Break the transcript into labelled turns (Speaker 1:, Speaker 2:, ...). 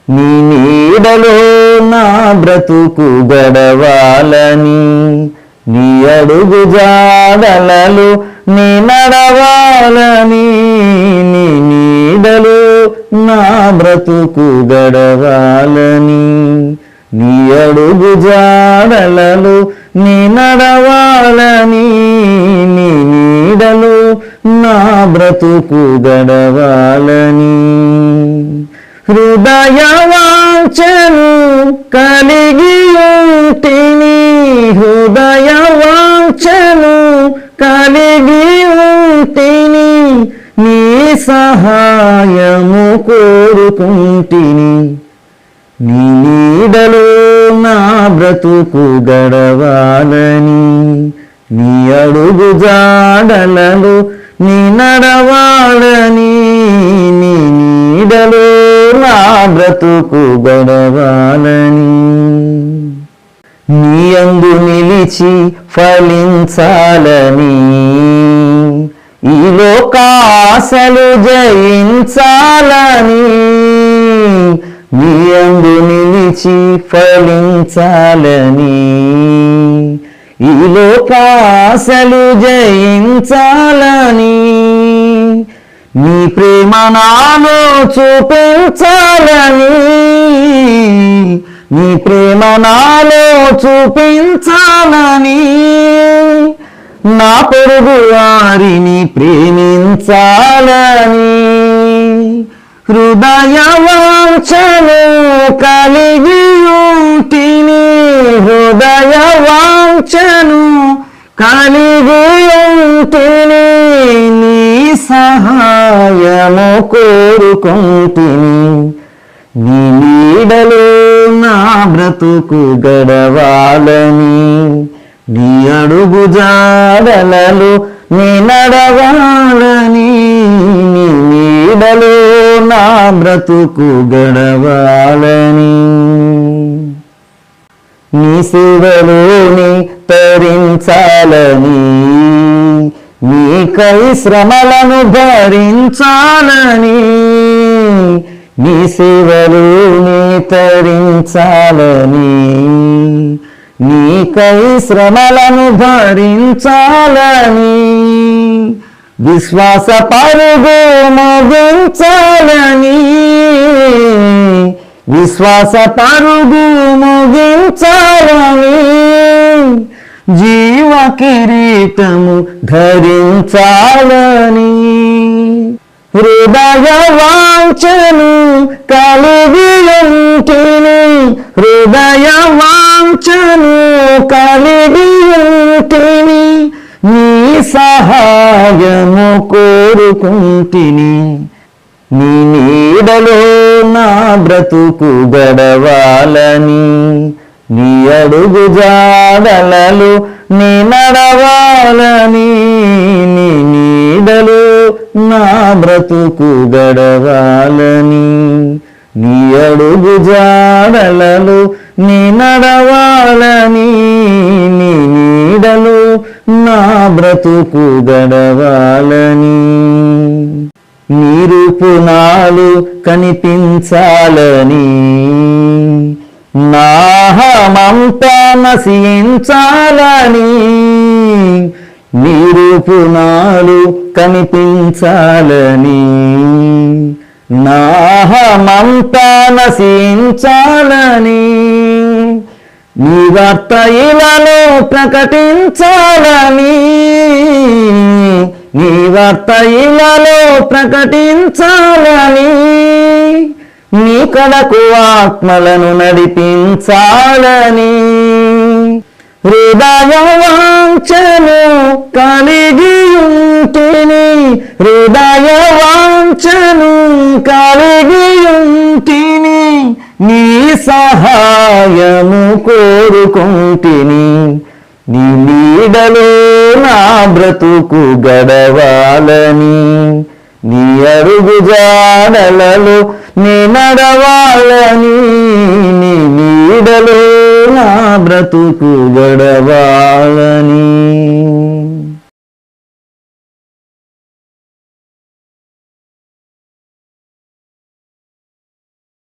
Speaker 1: నీ నీడలో నా బ్రతుకు గడవాలని, నీ అడుగు జాడలలో నీ నడవాలని, నీ నీడలో నా బ్రతుకు గడవాలని, నీ అడుగు జాడలలో నీ నడవాలని, నీ నీడలో నా బ్రతుకు గడవాలని. హృదయ వాంఛను కలిగి ఉంటిని, హృదయ వాంఛను కలిగి ఉంటిని, నీ సహాయము కోరుకుంటిని, నీ నీడలో నా బ్రతుకు గడవాలని, నీ అడుగు జాడలలో నీ నడవాలని, నీ నీడలో నా బ్రతుకు గడవాలని. నీ యందు నిలిచి ఫలించాలని, ఈ లోకాశలు జయించాలని, నీ యందు నిలిచి ఫలించాలని, ఈ లోకాశలు జయించాలని, నీ ప్రేమ నాలో చూపించాలని, నీ ప్రేమ నాలో చూపించాలని, నా పొరుగు వారిని ప్రేమించాలని, హృదయ వాంఛను కలిగి ఉంటిని, హృదయ వాంఛను కలిగి ఉంటిని, నీ సహాయము కోరుకుంటిని, నీ నీడలో నా బ్రతుకు గడవాలని, నీ అడుగు జాడలలో నీ నడవాలని, నీ నీడలో నా బ్రతుకు గడవాలని. నీ సేవలోని తరించాలని, నీకై శ్రమలను భరించాలని, నీ సేవలోని తరించాలని, నీకై శ్రమలను భరించాలని, విశ్వాస పరుగు ముగించాలని, విశ్వాస పరుగు ముగించాలని, జీవ కిరీటము ధరించాలని, హృదయ వాంఛను కలిగి ఉంటిని, హృదయ వాంఛను కలిగి ఉంటిని, నీ సహాయము కోరుకుంటిని, నీ నీడలో నా బ్రతుకు గడవాలని, నీ అడుగు జాడలలో నీ నడవాలని, నీ నీడలో నా బ్రతుకు గడవాలని, నీ అడుగు జాడలలో నీ నడవాలని, నీ నీడలో నా బ్రతుకు గడవాలని. నీ రూపు నాలు కనిపించాలని, నాహమంతా నశించాలని, నీ రూపు నాలు కనిపించాలని, నాహమంతా నశించాలని, నీ వార్త ఇలాలో ప్రకటించాలని, నీ వార్త ఇలాలో ప్రకటించాలని, నీ కడకు ఆత్మలను నడిపించాలని, హృదయ వాంఛను కలిగి ఉంటిని, హృదయ వాంఛను కలిగి ఉంటిని, నీ సహాయము కోరుకుంటిని, నీ నీడలో నా బ్రతుకు గడవాలని, నీ అడుగు జాడలలో నీ నడవాలని, నీ నీడలో నా బ్రతుకు గడవాలని.